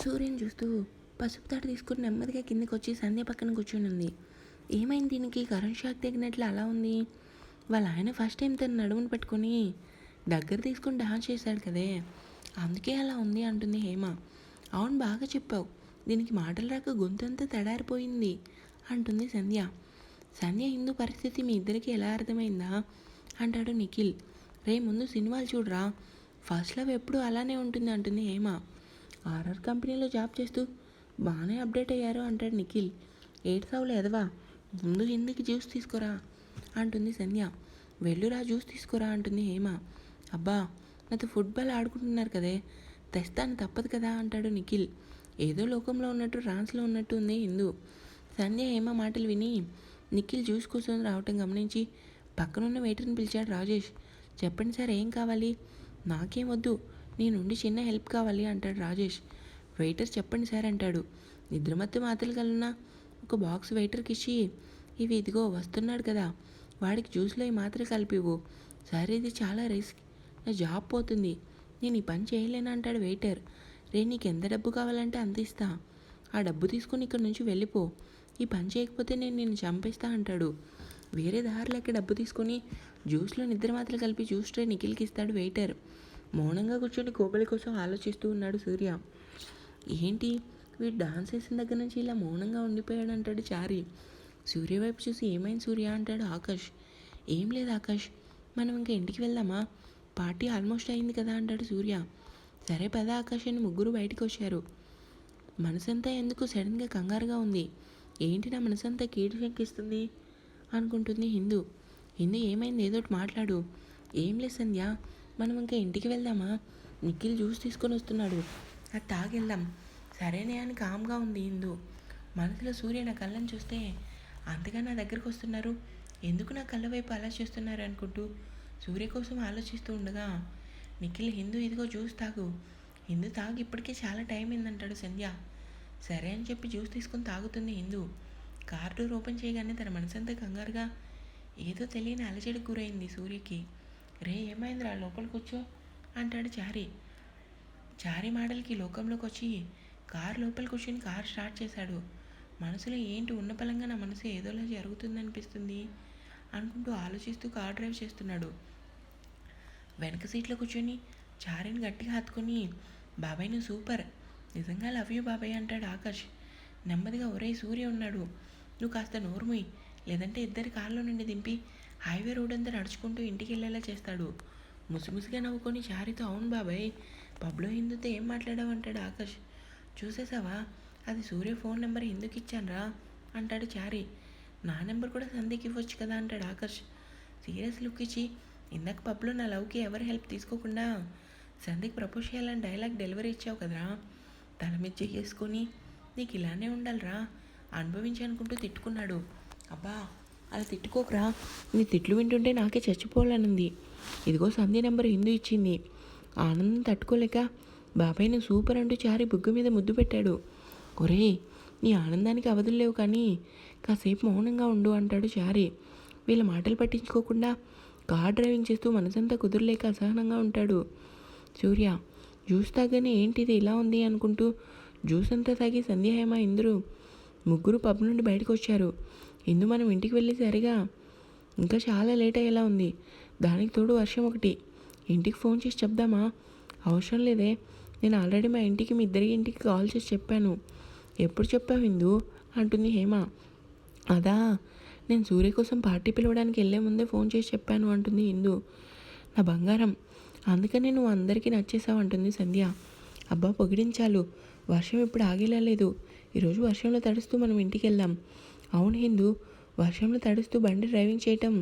సూర్యని చూస్తూ పసుపు తాడు తీసుకుని నెమ్మదిగా కిందకి వచ్చి సంధ్య పక్కన కూర్చొని ఉంది. ఏమైంది దీనికి? కరెంట్ షాక్ తగినట్లు అలా ఉంది. వాళ్ళ ఆయన ఫస్ట్ టైం తన నడుమును పట్టుకొని దగ్గర తీసుకొని డాన్స్ చేశాడు కదే, అందుకే అలా ఉంది అంటుంది హేమ. అవును, బాగా చెప్పావు. దీనికి మాటలు రాక గొంతంతా తడారిపోయింది అంటుంది సంధ్య. సంధ్య హిందూ పరిస్థితి మీ ఇద్దరికి ఎలా అర్థమైందా అంటాడు నిఖిల్. రే ముందు సినిమాలు చూడరా, ఫస్ట్ లవ్ ఎప్పుడు అలానే ఉంటుంది అంటుంది హేమ. ఆర్ఆర్ కంపెనీలో జాబ్ చేస్తూ బాగానే అప్డేట్ అయ్యారు అంటాడు నిఖిల్. ఏడ్సావులు ఎదవా, ముందు హిందీకి జ్యూస్ తీసుకురా అంటుంది సంధ్య. వెళ్ళురా జ్యూస్ తీసుకురా అంటుంది హేమ. అబ్బా, నాతో ఫుట్బాల్ ఆడుకుంటున్నారు కదే, తెస్తాను తప్పదు కదా అంటాడు నిఖిల్. ఏదో లోకంలో ఉన్నట్టు ట్రాన్స్లో ఉన్నట్టు ఉంది హిందూ. సంధ్య హేమ మాటలు విని నిఖిల్ జ్యూస్ కోసం రావటం గమనించి పక్కనున్న వెయిటర్ని పిలిచాడు రాజేష్. చెప్పండి సార్, ఏం కావాలి? నాకేం వద్దు, నీ నుండి చిన్న హెల్ప్ కావాలి అంటాడు రాజేష్. వెయిటర్ చెప్పండి సార్ అంటాడు. నిద్రమత్తు మాటలు కలన్నా ఒక బాక్స్ వెయిటర్కి ఇచ్చి, ఇవి ఇదిగో వస్తున్నాడు కదా, వాడికి జ్యూస్లో ఈ మాత్ర కలిపివు సార్, ఇది చాలా రిస్క్, నా జాబ్ పోతుంది, నేను ఈ పని చేయలేను అంటాడు వెయిటర్. రే నీకు ఎంత డబ్బు కావాలంటే అంత ఇస్తా, ఆ డబ్బు తీసుకుని ఇక్కడ నుంచి వెళ్ళిపో, ఈ పని చేయకపోతే నేను నిన్ను చంపేస్తా అంటాడు. వేరే దారిలోకి డబ్బు తీసుకొని జ్యూస్లో నిద్ర మాత్రలు కలిపి జ్యూస్ ట్రే నిఖిల్కి ఇస్తాడు వెయిటర్. మౌనంగా కూర్చొని కోబలి కోసం ఆలోచిస్తూ ఉన్నాడు సూర్య. ఏంటి వీడు డాన్స్ వేసిన దగ్గర నుంచి ఇలా మౌనంగా ఉండిపోయాడు అంటాడు చారి. సూర్య వైపు చూసి ఏమైంది సూర్య అంటాడు ఆకాష్. ఏం లేదు ఆకాష్, మనం ఇంకా ఇంటికి వెళ్దామా, పార్టీ ఆల్మోస్ట్ అయింది కదా అంటాడు సూర్య. సరే పద ఆకాష్ అని ముగ్గురు బయటకు వచ్చారు. మనసంతా ఎందుకు సడన్గా కంగారుగా ఉంది, ఏంటి నా మనసంతా కీడు శంకిస్తుంది అనుకుంటుంది హిందూ. హిందూ ఏమైంది, ఏదోటి మాట్లాడు. ఏం లేదు సంధ్య, మనం ఇంకా ఇంటికి వెళ్దామా, నిఖిల్ జ్యూస్ తీసుకొని వస్తున్నాడు, అది తాగెళ్దాం. సరేనే అని కామ్గా ఉంది హిందూ. మనసులో సూర్య నా కళ్ళని చూస్తే అంతగా నా దగ్గరకు వస్తున్నారు, ఎందుకు నా కళ్ళ వైపు అలా చేస్తున్నారు అనుకుంటూ సూర్య కోసం ఆలోచిస్తూ ఉండగా నిఖిల్ హిందూ ఇదిగో జ్యూస్ తాగు, హిందూ తాగు, ఇప్పటికే చాలా టైం అయిందంటాడు సంధ్య. సరే అని చెప్పి జ్యూస్ తీసుకొని తాగుతుంది హిందూ. కార్ డోర్ ఓపెన్ చేయగానే తన మనసంతా కంగారుగా ఏదో తెలియని అలజడికి గురైంది సూర్యకి. రే ఏమైందిరా, లోపలికి వచ్చో అంటాడు చారి. చారి మాటలకి లోకంలోకి వచ్చి కార్ లోపల కూర్చొని కార్ స్టార్ట్ చేశాడు. మనసులో ఏంటి ఉన్న పలంగా నా మనసు ఏదోలా జరుగుతుందనిపిస్తుంది అనుకుంటూ ఆలోచిస్తూ కార్ డ్రైవ్ చేస్తున్నాడు. వెనక సీట్లో కూర్చొని చారిని గట్టిగా హత్తుకొని, బాబాయ్ నువ్వు సూపర్, నిజంగా లవ్ యూ బాబాయ్ అంటాడు ఆకాష్. నెమ్మదిగా ఒరే సూర్య ఉన్నాడు, నువ్వు కాస్త నోరుముయ్, లేదంటే ఇద్దరి కార్లో నుండి దింపి హైవే రోడ్ అంతా నడుచుకుంటూ ఇంటికి వెళ్ళేలా చేస్తాడు. ముసిముసిగా నవ్వుకొని చారితో, అవును బాబాయ్, పబ్లో హిందూతో ఏం మాట్లాడావు అంటాడు ఆకాష్. చూసేసావా, అది సూర్య ఫోన్ నెంబర్ ఎందుకు ఇచ్చానరా అంటాడు చారి. నా నెంబర్ కూడా సంధ్యకి ఇవ్వచ్చు కదా అంటాడు ఆకాష్. సీరియస్ లుక్ ఇచ్చి, ఇందాక పబ్లో నా లవ్కి ఎవరు హెల్ప్ తీసుకోకుండా సంధ్యకి ప్రపోజ్ చేయాలని డైలాగ్ డెలివరీ ఇచ్చావు కదరా, తల మీద చేసుకొని నీకు ఇలానే ఉండాలిరా అనుభవించనుకుంటూ తిట్టుకున్నాడు. అబ్బా అలా తిట్టుకోకరా, నీ తిట్లు వింటుంటే నాకే చచ్చిపోవాలనుంది. ఇదిగో సంధ్య నెంబర్ హిందూ ఇచ్చింది. ఆనందం తట్టుకోలేక బాబాయ్ నువ్వు సూపర్ అంటూ చారి బుగ్గ మీద ముద్దు పెట్టాడు. ఒరే నీ ఆనందానికి అవధులు కానీ కాసేపు మౌనంగా ఉండు అంటాడు చారి. వీళ్ళ మాటలు పట్టించుకోకుండా కార్ డ్రైవింగ్ చేస్తూ మనసంతా కుదురలేక అసహనంగా ఉంటాడు సూర్య. జ్యూస్ తాగానే ఏంటిది ఇలా ఉంది అనుకుంటూ జ్యూస్ అంతా తాగి సంధ్యాహేమ ఇందరు ముగ్గురు పబ్ నుండి బయటకు వచ్చారు. ఇందు మనం ఇంటికి వెళ్ళేసరిగా ఇంకా చాలా లేట్ అయ్యేలా ఉంది, దానికి తోడు వర్షం ఒకటి. ఇంటికి ఫోన్ చేసి చెప్దామా? అవసరం లేదే, నేను ఆల్రెడీ మా ఇంటికి మీ ఇద్దరి ఇంటికి కాల్ చేసి చెప్పాను. ఎప్పుడు చెప్పావు హిందూ అంటుంది హేమ. అదా, నేను సూర్య కోసం పార్టీ పిలవడానికి వెళ్ళే ముందే ఫోన్ చేసి చెప్పాను అంటుంది హిందూ. నా బంగారం, అందుకనే నువ్వు అందరికీ నచ్చేసావు అంటుంది సంధ్య. అబ్బా పొగిడించాలు, వర్షం ఇప్పుడు ఆగేలా లేదు, ఈరోజు వర్షంలో తడుస్తూ మనం ఇంటికి వెళ్దాం. అవును హిందూ, వర్షంలో తడుస్తూ బండి డ్రైవింగ్ చేయటం,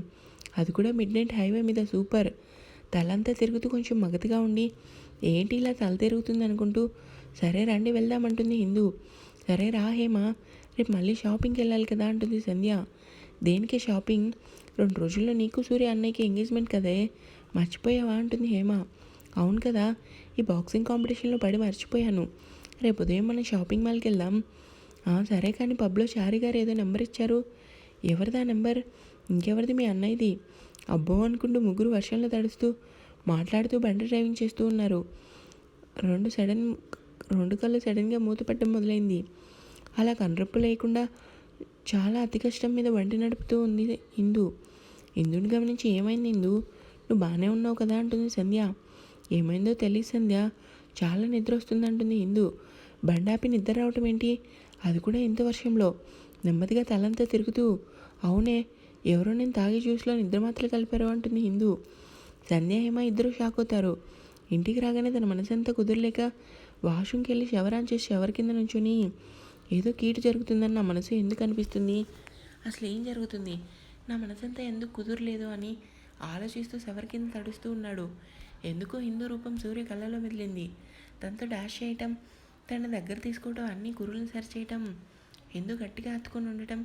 అది కూడా మిడ్ నైట్ హైవే మీద సూపర్. తలంతా తిరుగుతూ కొంచెం మగతగా ఉండి ఏంటి ఇలా తల తిరుగుతుంది అనుకుంటూ సరే రండి వెళ్దామంటుంది హిందూ. సరే రా హేమ, రేపు మళ్ళీ షాపింగ్కి వెళ్ళాలి కదా అంటుంది సంధ్య. దేనికే షాపింగ్? 2 రోజుల్లో నీకు సూర్య అన్నయ్యకి ఎంగేజ్మెంట్ కదే, మర్చిపోయావా అంటుంది హేమ. అవును కదా, ఈ బాక్సింగ్ కాంపిటీషన్లో పడి మర్చిపోయాను, రేపు ఉదయం మనం షాపింగ్ మాల్కి వెళ్దాం. సరే కానీ పబ్లో చారి గారు ఏదో నెంబర్ ఇచ్చారు, ఎవరిదా నెంబర్? ఇంకెవరిది, మీ అన్నయ్యది. అబ్బో అనుకుంటూ ముగ్గురు వర్షంలో తడుస్తూ మాట్లాడుతూ బండి డ్రైవింగ్ చేస్తూ ఉన్నారు. 2 సడన్ రెండు కళ్ళు సడన్గా మూతపట్టడం మొదలైంది. అలా కనురెప్పు లేకుండా చాలా అతి కష్టం మీద బండి నడుపుతూ ఉంది ఇందు. ఇందుని గమనించి, ఏమైంది ఇందు, నువ్వు బాగానే ఉన్నావు కదా అంటుంది సంధ్య. ఏమైందో తెలియదు సంధ్య, చాలా నిద్ర వస్తుంది అంటుంది ఇందు. బండాపి నిద్ర రావటం ఏంటి, అది కూడా ఇంత వర్షంలో. నెమ్మదిగా తలంతా తిరుగుతూ, అవునే, ఎవరో నేను తాగి జ్యూస్లో నిద్ర మాత్రలు కలిపారు అంటుంది హిందూ. సంధ్య హేమ ఇద్దరు షాక్ అవుతారు. ఇంటికి రాగానే తన మనసంతా కుదరలేక వాష్రూమ్కి వెళ్ళి షవర్ ఆన్ చేసి షవర్ కింద నుంచుని, ఏదో కీటు జరుగుతుందని నా మనసు ఎందుకు అనిపిస్తుంది, అసలు ఏం జరుగుతుంది, నా మనసంతా ఎందుకు కుదరలేదు అని ఆలోచిస్తూ షవర్ కింద తడుస్తూ ఉన్నాడు. ఎందుకో హిందూ రూపం సూర్య కళ్ళలో మెదిలింది. తనతో డాష్ చేయటం, తన దగ్గర తీసుకోవటం, అన్ని కుర్రలను సరి చేయటం, హిందూ గట్టిగా హత్తుకొని ఉండటం,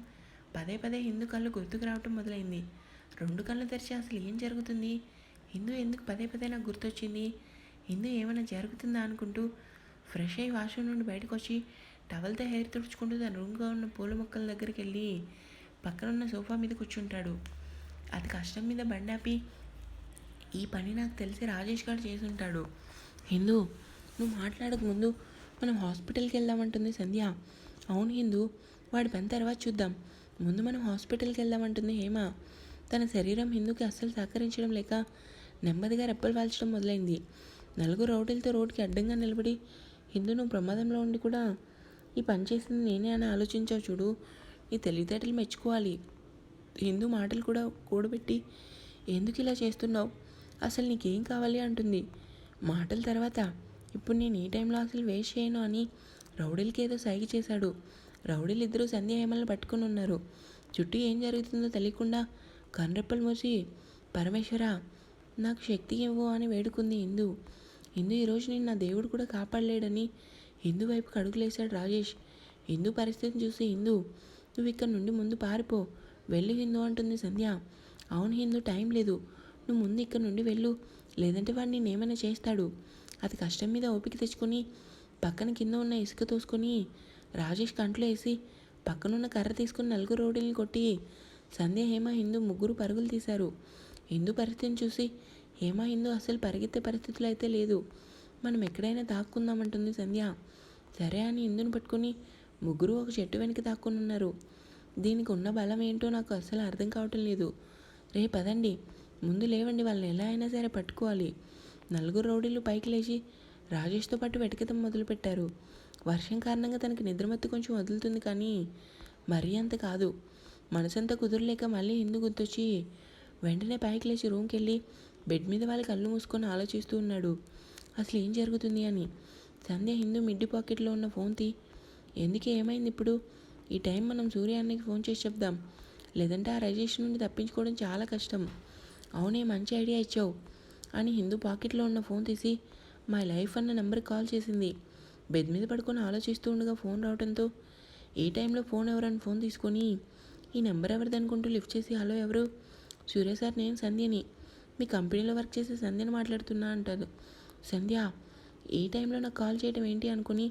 పదే పదే హిందూ కళ్ళు గుర్తుకు రావటం మొదలైంది. రెండు కళ్ళు తెరిచి అసలు ఏం జరుగుతుంది, హిందూ ఎందుకు పదే పదే నాకు గుర్తొచ్చింది, హిందూ ఏమైనా జరుగుతుందా అనుకుంటూ ఫ్రెష్ అయ్యి వాష్రూమ్ నుండి బయటకు వచ్చి టవల్తో హెయిర్ తుడుచుకుంటూ తన రూమ్గా ఉన్న పూల మొక్కల దగ్గరికి వెళ్ళి పక్కన ఉన్న సోఫా మీద కూర్చుంటాడు. అది కష్టం మీద బండాపి, ఈ పని నాకు తెలిసి రాజేష్ గారు చేసి ఉంటాడు. హిందూ, నువ్వు మాట్లాడక ముందు మనం హాస్పిటల్కి వెళ్దామంటుంది సంధ్య. అవును హిందూ, వాడి పని తర్వాత చూద్దాం, ముందు మనం హాస్పిటల్కి వెళ్దామంటుంది హేమ. తన శరీరం హిందూకి అస్సలు సహకరించడం లేక నెమ్మదిగా రెప్పలు వాల్చడం మొదలైంది. నలుగురు రౌడీలతో రోడ్డుకి అడ్డంగా నిలబడి, హిందూ నువ్వు ప్రమాదంలో ఉండి కూడా ఈ పని చేసింది నేనే అని ఆలోచించావు చూడు, నీ తెలివితేటలు మెచ్చుకోవాలి. హిందూ మాటలు కూడా కూడబెట్టి, ఎందుకు ఇలా చేస్తున్నావు, అసలు నీకేం కావాలి అంటుంది. మాటల తర్వాత, ఇప్పుడు నేను ఈ టైంలో అసలు వేస్ట్ చేయను అని రౌడీలకి ఏదో సైగ చేశాడు. రౌడీలు ఇద్దరూ సంధ్య హేమలను పట్టుకుని ఉన్నారు. చుట్టూ ఏం జరుగుతుందో తెలియకుండా కనురెప్పలు మూసి, పరమేశ్వర నాకు శక్తి ఇవ్వు అని వేడుకుంది హిందూ. హిందూ, ఈరోజు నేను నా దేవుడు కూడా కాపాడలేడని హిందూ వైపుకి అడుగులేశాడు రాజేష్. హిందూ పరిస్థితిని చూసి, హిందూ నువ్వు ఇక్కడ నుండి ముందు పారిపో, వెళ్ళు హిందూ అంటుంది సంధ్య. అవును హిందూ, టైం లేదు, నువ్వు ముందు ఇక్కడ నుండి వెళ్ళు, లేదంటే వాడు నేనేమైనా చేస్తాడు. అది కష్టం మీద ఓపిక తెచ్చుకొని పక్కన కింద ఉన్న ఇసుక తోసుకొని రాజేష్ కంట్లో వేసి పక్కనున్న కర్ర తీసుకుని నలుగురు రౌడీల్ని కొట్టి సంధ్య హేమ హిందూ ముగ్గురు పరుగులు తీశారు. హిందూ పరిస్థితిని చూసి, హేమ హిందూ అసలు పరిగెత్తే పరిస్థితులు అయితే లేదు, మనం ఎక్కడైనా దాక్కుందామంటుంది సంధ్య. సరే అని హిందూని పట్టుకుని ముగ్గురు ఒక చెట్టు వెనక దాక్కుని ఉన్నారు. దీనికి ఉన్న బలం ఏంటో నాకు అస్సలు అర్థం కావటం లేదు. రే పదండి, ముందు లేవండి, వాళ్ళని ఎలా అయినా సరే పట్టుకోవాలి. నలుగురు రౌడీలు పైకి లేచి రాజేష్తో పాటు వెతకడం మొదలుపెట్టారు. వర్షం కారణంగా తనకి నిద్రమత్తు కొంచెం వదులుతుంది, కానీ మరీ అంత కాదు. మనసంతా కుదరలేక మళ్ళీ హిందూ గుర్తొచ్చి వెంటనే పైకి లేచి రూమ్కి వెళ్ళి బెడ్ మీద వాళ్ళ కళ్ళు మూసుకొని ఆలోచిస్తూ ఉన్నాడు, అసలు ఏం జరుగుతుంది అని. సంధ్య హిందూ మిడ్డి పాకెట్లో ఉన్న ఫోన్ ఎందుకు, ఏమైంది ఇప్పుడు, ఈ టైం మనం సూర్య అన్నకి ఫోన్ చేసి చెప్దాం, లేదంటే ఆ రాజేష్ నుండి తప్పించుకోవడం చాలా కష్టం. అవునే, మంచి ఐడియా ఇచ్చావు అని హిందూ పాకెట్లో ఉన్న ఫోన్ తీసి మై లైఫ్ అన్న నెంబర్కి కాల్ చేసింది. బెడ్ మీద పడుకొని ఆలోచిస్తూ ఉండగా ఫోన్ రావడంతో, ఏ టైంలో ఫోన్ ఎవరని ఫోన్ తీసుకొని ఈ నెంబర్ ఎవరిది అనుకుంటూ లిఫ్ట్ చేసి, హలో ఎవరు, సూర్య సార్, నేను సంధ్యని, మీ కంపెనీలో వర్క్ చేసే సంధ్యని మాట్లాడుతున్నా అంటారు. సంధ్య, ఏ టైంలో నాకు కాల్ చేయడం ఏంటి అనుకుని,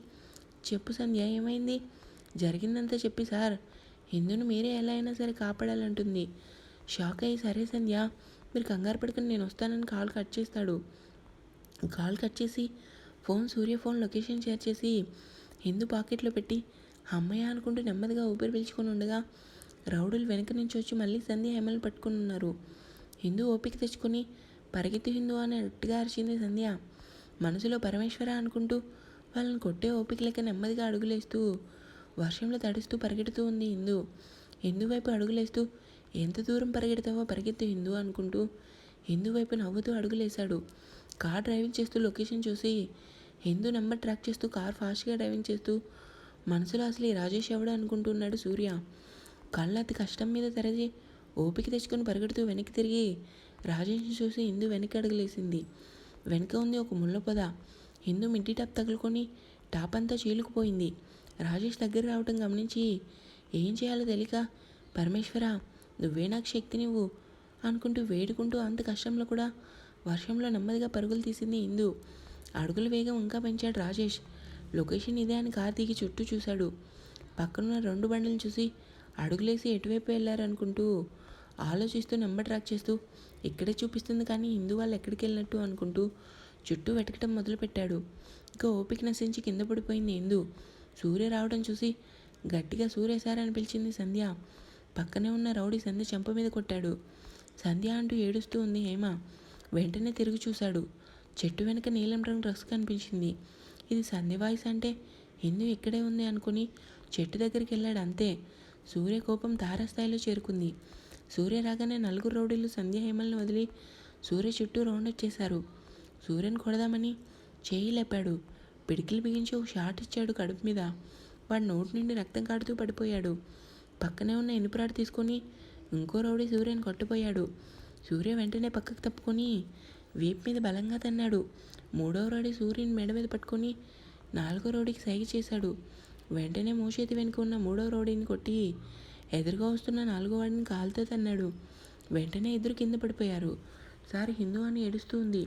చెప్పు సంధ్య, ఏమైంది, జరిగిందంతా చెప్పి సార్, హిందూని మీరే ఎలా అయినా సరే కాపాడాలంటుంది. షాక్ అయ్యి, సరే సంధ్య మీరు కంగారు పడుకుని నేను వస్తానని కాల్ కట్ చేస్తాడు. కాల్ కట్ చేసి సూర్య ఫోన్ లొకేషన్ షేర్ చేసి హిందూ పాకెట్లో పెట్టి అమ్మయ్య అనుకుంటూ నెమ్మదిగా ఊపిరి పీల్చుకొని ఉండగా రౌడీలు వెనక నుంచి వచ్చి మళ్ళీ సంధ్య హేమలు పట్టుకుని ఉన్నారు. హిందూ ఓపిక తెచ్చుకొని, పరిగెత్తు హిందూ అని గట్టిగా అరిచింది సంధ్య. మనసులో పరమేశ్వర అనుకుంటూ వాళ్ళని కొట్టే ఓపిక లేక నెమ్మదిగా అడుగులేస్తూ వర్షంలో తడుస్తూ పరిగెడుతూ ఉంది హిందూ. హిందూ వైపు అడుగులేస్తూ, ఎంత దూరం పరిగెడతావో పరిగెత్తు హిందూ అనుకుంటూ హిందూ వైపు నవ్వుతూ అడుగులేశాడు. కార్ డ్రైవింగ్ చేస్తూ లొకేషన్ చూసి హిందూ నెంబర్ ట్రాక్ చేస్తూ కార్ ఫాస్ట్గా డ్రైవింగ్ చేస్తూ మనసులో అసలు ఈ రాజేష్ ఎవడు అనుకుంటున్నాడు సూర్య. కళ్ళు అతి కష్టం మీద తెరచి ఓపిక తెచ్చుకొని పరిగెడుతూ వెనక్కి తిరిగి రాజేష్ని చూసి హిందూ వెనక్కి అడుగులేసింది. వెనక ఉంది ఒక ముళ్ళ పొద. హిందూ మిడ్డీ టాప్ తగులుకొని టాప్ అంతా చీలుకుపోయింది. రాజేష్ దగ్గర రావటం గమనించి ఏం చేయాలో తెలియక, పరమేశ్వర నువ్వే నాకు శక్తినివ్వు అనుకుంటూ వేడుకుంటూ అంత కష్టంలో కూడా వర్షంలో నెమ్మదిగా పరుగులు తీసింది హిందూ. అడుగుల వేగం ఇంకా పెంచాడు రాజేష్. లొకేషన్ ఇదే అని కారు దిగి చుట్టూ చూశాడు. పక్కనున్న రెండు బండ్లను చూసి అడుగులేసి ఎటువైపు వెళ్ళారనుకుంటూ ఆలోచిస్తూ నెంబర్ ట్రాక్ చేస్తూ ఇక్కడే చూపిస్తుంది కానీ హిందూ వాళ్ళు ఎక్కడికి వెళ్ళినట్టు అనుకుంటూ చుట్టూ వెతకటం మొదలుపెట్టాడు. ఇక ఓపిక నశించి కింద పడిపోయింది ఇందు. సూర్య రావడం చూసి గట్టిగా సూర్య సార్ అని పిలిచింది సంధ్య. పక్కనే ఉన్న రౌడీ సంధ్య చెంప మీద కొట్టాడు. సంధ్య అంటూ ఏడుస్తూ ఉంది హేమ. వెంటనే తిరిగి చూశాడు. చెట్టు వెనక నీలం రంగు డ్రెస్ కనిపించింది. ఇది సంధ్య వాయిస్ అంటే ఇందు ఇక్కడే ఉంది అనుకుని చెట్టు దగ్గరికి వెళ్ళాడు అంతే. సూర్య కోపం తారాస్థాయిలో చేరుకుంది. సూర్య రాగానే నలుగురు రౌడీలు సంధ్య హేమల్ని వదిలి సూర్య చుట్టూ రౌండప్ చేశారు. సూర్యని కొడదామని చేయి లేపాడు. పిడికిలు బిగించి ఒక షాట్ ఇచ్చాడు కడుపు మీద. వాడి నోటి నుండి రక్తం కాడుతూ పడిపోయాడు. పక్కనే ఉన్న ఇనుపరాడు తీసుకొని ఇంకో రౌడీ సూర్యని కొట్టిపోయాడు. సూర్య వెంటనే పక్కకు తప్పుకొని వీపు మీద బలంగా తన్నాడు. మూడవ రౌడీ సూర్యుని మెడ మీద పట్టుకొని నాలుగో రౌడీకి సైగ చేశాడు. వెంటనే మోచేతి వెనుక ఉన్న మూడవ రౌడీని కొట్టి ఎదురుగా వస్తున్న నాలుగో వాడిని కాలుతో తన్నాడు. వెంటనే ఇద్దరు కింద పడిపోయారు. సార్ హిందూ అని ఏడుస్తూ ఉంది.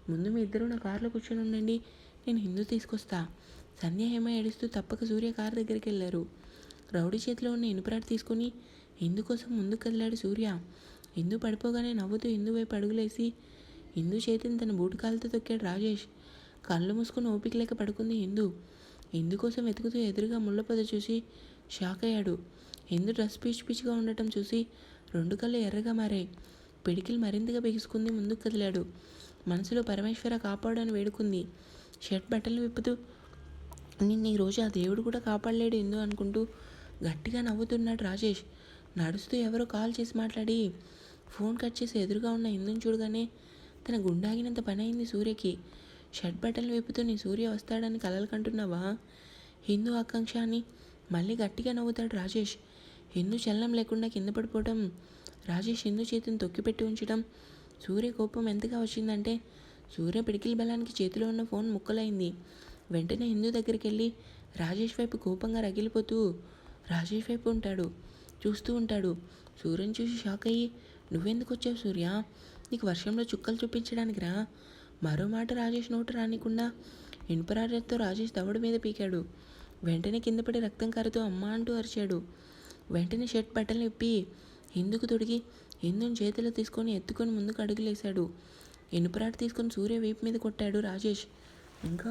ముందు మీ ఇద్దరు నా కారులో కూర్చొని ఉండండి, నేను హిందూ తీసుకొస్తా. సంధ్య హేమ ఏడుస్తూ తప్పక సూర్య కారు దగ్గరికి వెళ్ళారు. రౌడీ చేతిలో ఉన్న ఇనుపరాడు తీసుకొని హిందూ కోసం ముందుకు కదిలాడు సూర్య. హిందూ పడిపోగానే నవ్వుతూ హిందూ వైపు అడుగులేసి హిందూ చేతిని తన బూటు కాలుతో తొక్కాడు రాజేష్. కళ్ళు మూసుకొని ఓపిక లేక పడుకుంది హిందూ. హిందూ కోసం వెతుకుతూ ఎదురుగా ముళ్ళ పొద చూసి షాక్ అయ్యాడు. హిందూ డ్రెస్ పిచ్చి పిచ్చిగా ఉండటం చూసి రెండు కళ్ళు ఎర్రగా మారాయి. పిడికిలు మరింతగా బిగుసుకుంది. ముందుకు కదిలాడు. మనసులో పరమేశ్వర కాపాడు అని వేడుకుంది. షర్ట్ బట్టలు విప్పుతూ నిన్ను ఈరోజు ఆ దేవుడు కూడా కాపాడలేడు ఎందు అనుకుంటూ గట్టిగా నవ్వుతున్నాడు రాజేష్. నడుస్తూ ఎవరో కాల్ చేసి మాట్లాడి ఫోన్ కట్ చేసి ఎదురుగా ఉన్న హిందూని చూడగానే తన గుండాగినంత పని అయింది సూర్యకి. షర్ట్ బట్టలు విప్పుతూ నీ సూర్య వస్తాడని కలలు కంటున్నావా హిందూ ఆకాంక్ష అని మళ్ళీ గట్టిగా నవ్వుతాడు రాజేష్. హిందూ చలనం లేకుండా కింద పడిపోవడం, రాజేష్ హిందూ చేతిని తొక్కిపెట్టి ఉంచడం. సూర్య కోపం ఎంతగా వచ్చిందంటే సూర్య పిడికిల బలానికి చేతిలో ఉన్న ఫోన్ ముక్కలైంది. వెంటనే హిందూ దగ్గరికి వెళ్ళి రాజేష్ వైపు కోపంగా రగిలిపోతూ రాజేష్ వైపు చూస్తూ ఉంటాడు. సూర్యని చూసి షాక్ అయ్యి నువ్వెందుకు వచ్చావు సూర్య, నీకు వర్షంలో చుక్కలు చూపించడానికి రా. మరో మాట రాజేష్ నోటు రానికుండా ఇనుపరాడతో రాజేష్ దవడ మీద పీకాడు. వెంటనే కిందపడి రక్తం కారుతూ అమ్మ అంటూ అరిచాడు. వెంటనే షర్ట్ బట్టలు విప్పి హిందూకు తొడిగి హిందూని చేతిలో తీసుకొని ఎత్తుకొని ముందుకు అడుగులేశాడు. ఇనుపరాడు తీసుకొని సూర్య వీపు మీద కొట్టాడు రాజేష్. ఇంకా